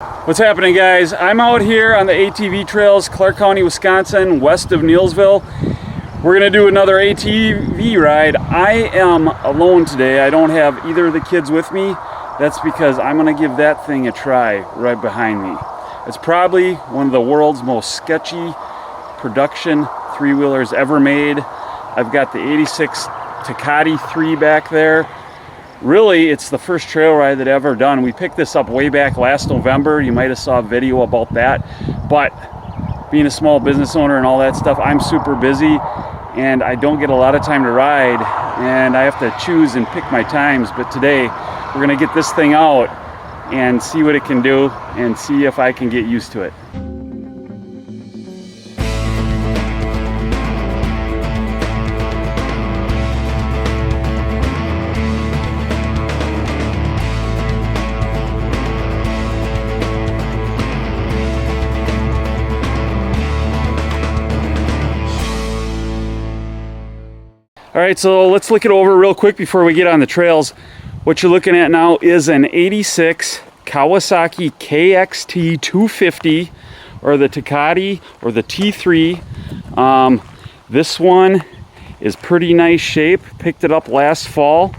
What's happening, guys? I'm out here on the ATV trails, Clark County, Wisconsin, west of Neillsville. We're gonna do another ATV ride. I am alone today. I don't have either of the kids with me. That's because I'm gonna give that thing a try right behind me. It's probably one of the world's most sketchy production three-wheelers ever made. I've got the 86 Tecate 3 back there. Really, it's the first trail ride that I've ever done. We picked this up way back last November. You might have saw a video about that. But being a small business owner and all that stuff, I'm super busy and I don't get a lot of time to ride, and I have to choose and pick my times. But today, we're gonna get this thing out and see what it can do and see if I can get used to it. All right, so let's look it over real quick before we get on the trails. What you're looking at now is an 86 Kawasaki KXT 250, or the Tecate, or the T3. This one is pretty nice shape. Picked it up last fall.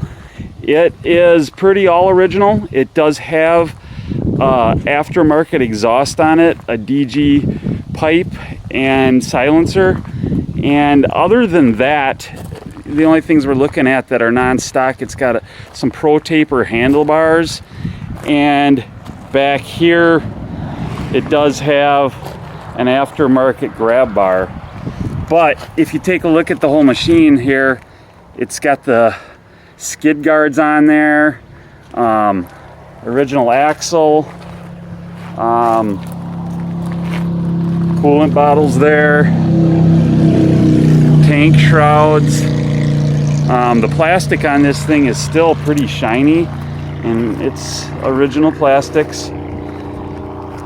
It is pretty all original. It does have aftermarket exhaust on it, a DG pipe and silencer. And other than that, the only things we're looking at that are non-stock, it's got some Pro Taper handlebars, and back here it does have an aftermarket grab bar. But if you take a look at the whole machine here, it's got the skid guards on there, original axle, coolant bottles there, tank shrouds. The plastic on this thing is still pretty shiny, and it's original plastics,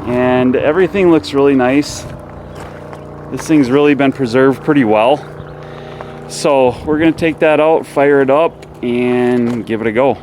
and everything looks really nice. This thing's really been preserved pretty well. So we're gonna take that out, fire it up, and give it a go.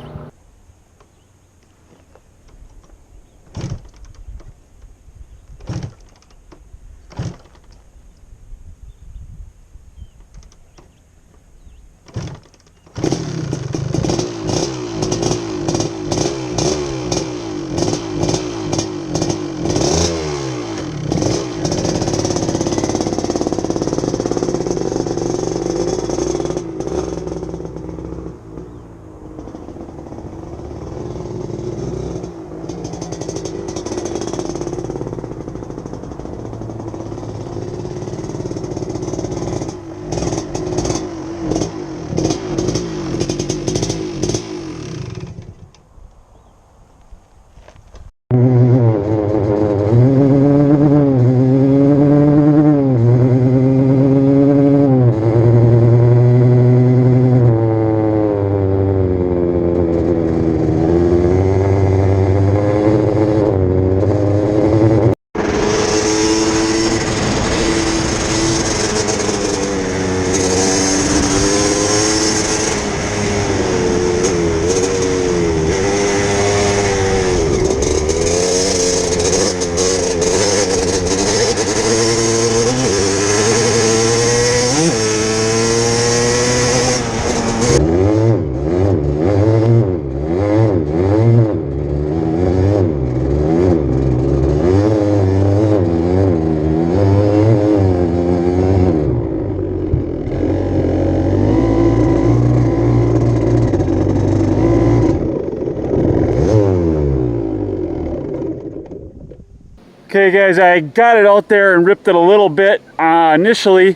Okay guys, I got it out there and ripped it a little bit initially.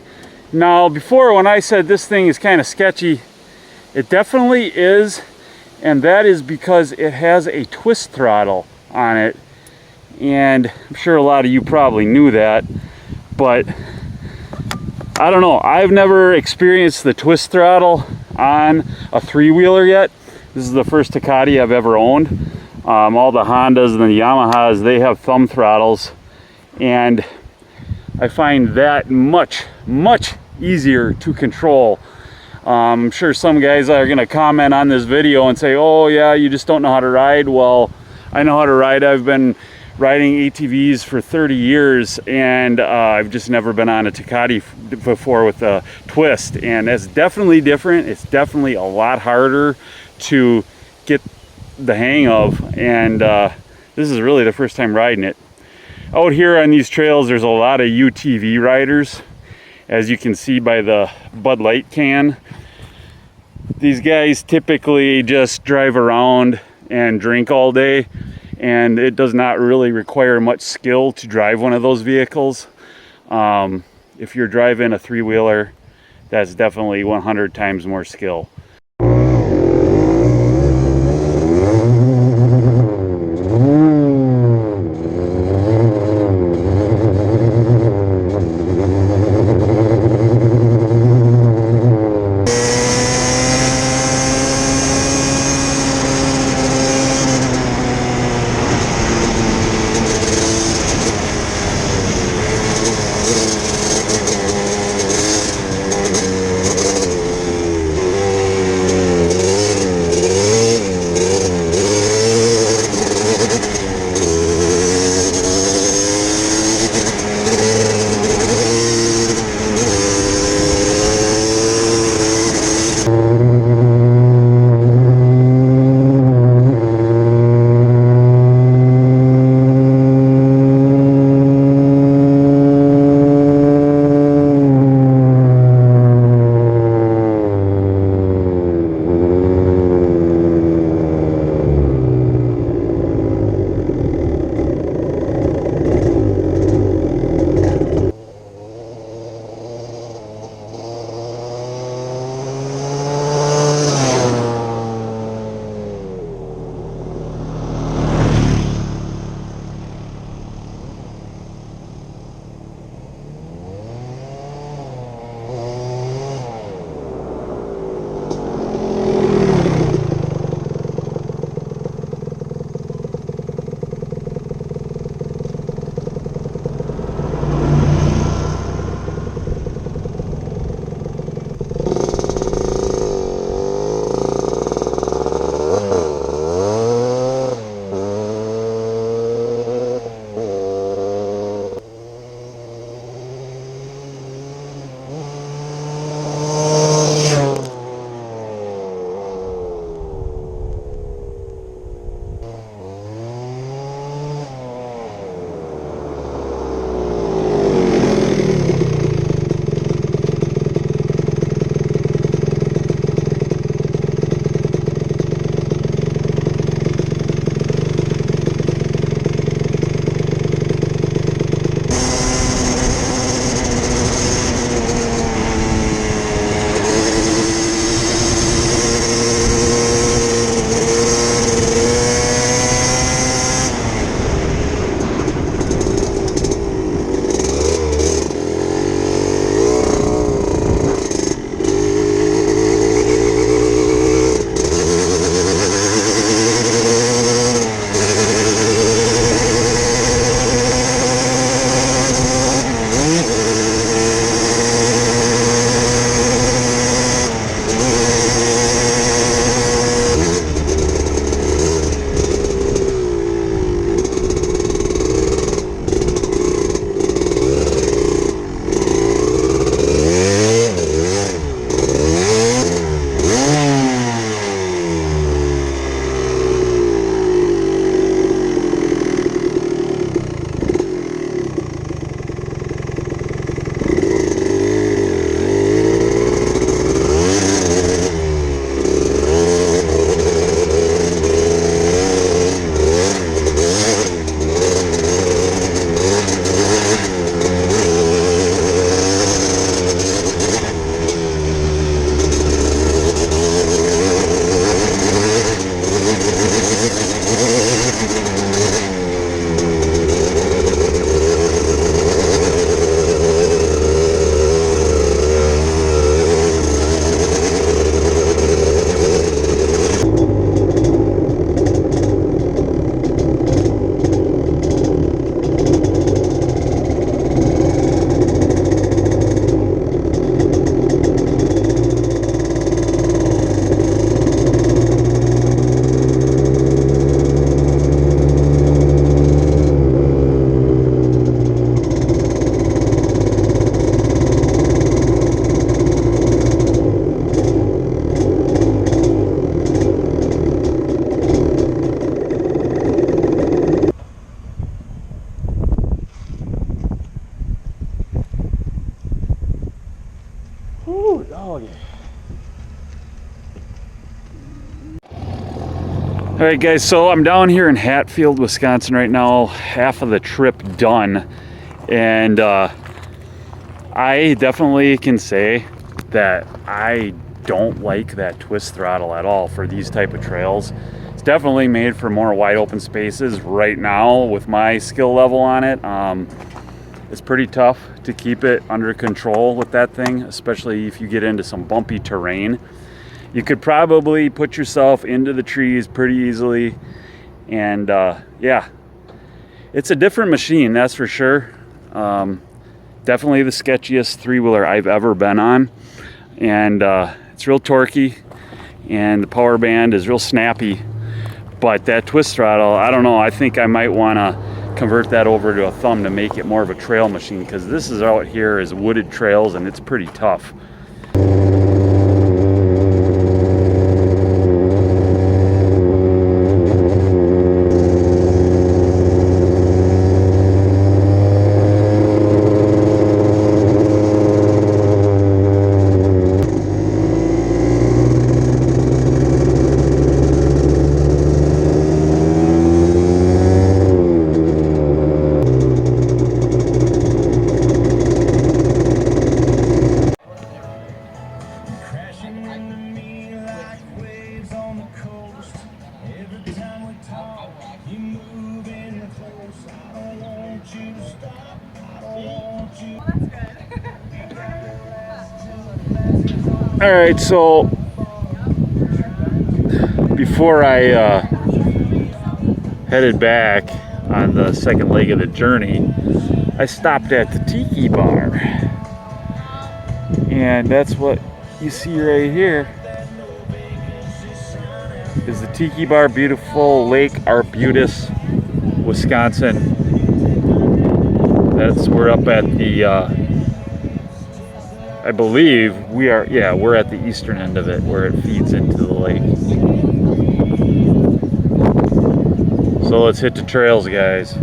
Now before, when I said this thing is kind of sketchy, it definitely is, and that is because it has a twist throttle on it. And I'm sure a lot of you probably knew that, but I don't know, I've never experienced the twist throttle on a three-wheeler yet. This is the first Tecate I've ever owned. All the Hondas and the Yamahas, they have thumb throttles, and I find that much easier to control. I'm sure some guys are going to comment on this video and say, oh yeah, you just don't know how to ride. Well, I know how to ride. I've been riding ATVs for 30 years, and I've just never been on a Tecate before with a twist, and it's definitely different. It's definitely a lot harder to get the hang of, and this is really the first time riding it. Out here on these trails, there's a lot of UTV riders, as you can see by the Bud Light can. These guys typically just drive around and drink all day, and it does not really require much skill to drive one of those vehicles. If you're driving a three-wheeler, that's definitely 100 times more skill. All right, guys, so I'm down here in Hatfield, Wisconsin right now, half of the trip done, and I definitely can say that I don't like that twist throttle at all for these type of trails. It's definitely made for more wide open spaces right now with my skill level on it. It's pretty tough to keep it under control with that thing, especially if you get into some bumpy terrain. You could probably put yourself into the trees pretty easily, and yeah, it's a different machine, that's for sure. Definitely the sketchiest three-wheeler I've ever been on, and it's real torquey, and the power band is real snappy. But that twist throttle, I don't know, I think I might want to convert that over to a thumb to make it more of a trail machine, because this is out here is wooded trails and it's pretty tough. All right, so before I headed back on the second leg of the journey, I stopped at the Tiki bar, and that's what you see right here is the Tiki bar, beautiful Lake Arbutus, Wisconsin. We're up at the I believe we're at the eastern end of it where it feeds into the lake. So let's hit the trails, guys.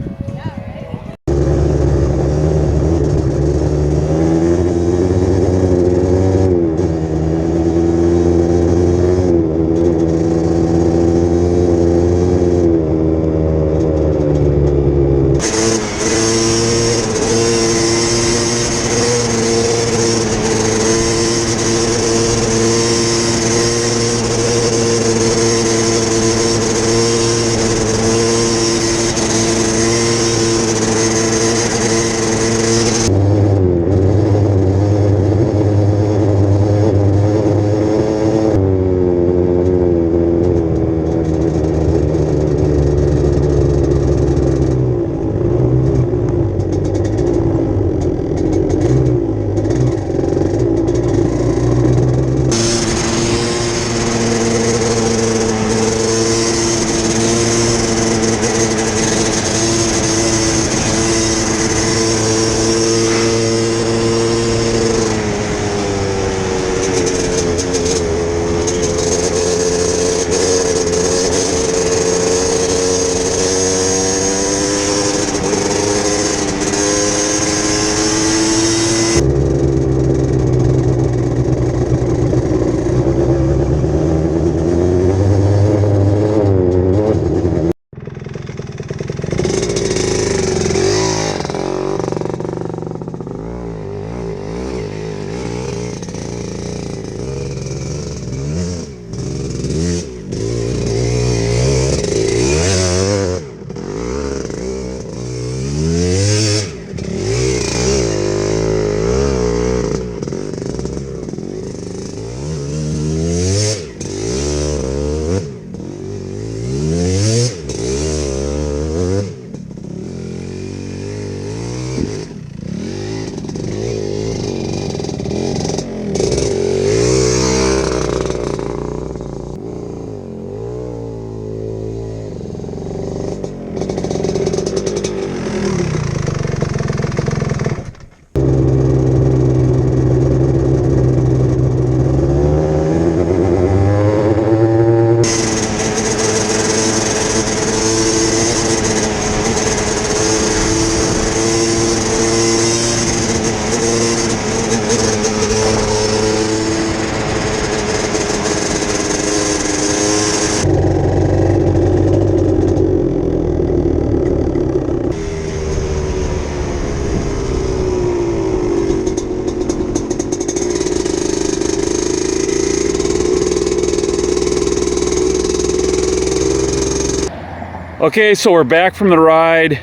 Okay, so we're back from the ride.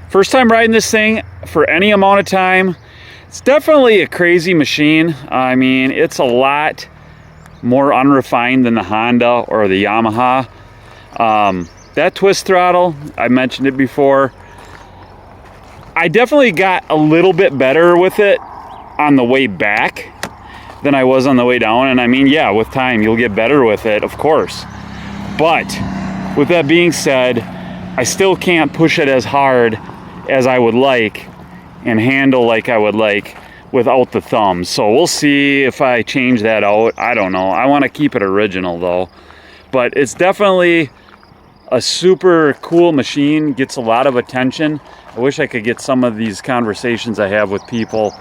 First time riding this thing for any amount of time. It's definitely a crazy machine. I mean, it's a lot more unrefined than the Honda or the Yamaha. That twist throttle, I mentioned it before. I definitely got a little bit better with it on the way back than I was on the way down. And I mean, yeah, with time, you'll get better with it, of course. But with that being said, I still can't push it as hard as I would like and handle like I would like without the thumbs. So we'll see if I change that out. I don't know. I want to keep it original though. But it's definitely a super cool machine. Gets a lot of attention. I wish I could get some of these conversations I have with people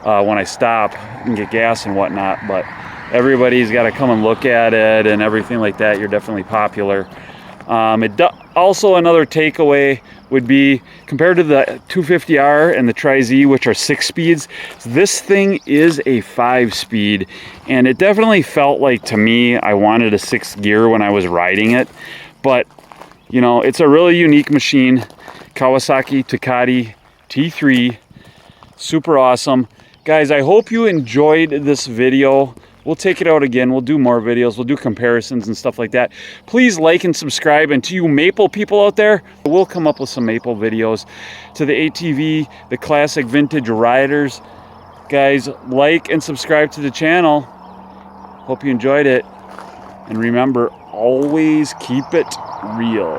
when I stop and get gas and whatnot. But everybody's got to come and look at it and everything like that. You're definitely popular. Also, another takeaway would be, compared to the 250R and the Tri-Z, which are 6 speeds, this thing is a 5-speed, and it definitely felt like, to me, I wanted a 6th gear when I was riding it. But you know, it's a really unique machine. Kawasaki Tecate T3, super awesome. Guys, I hope you enjoyed this video. We'll take it out again. We'll do more videos. We'll do comparisons and stuff like that. Please like and subscribe. And to you Maple people out there, we'll come up with some Maple videos. To the ATV, the classic vintage riders, guys, like and subscribe to the channel. Hope you enjoyed it. And remember, always keep it real.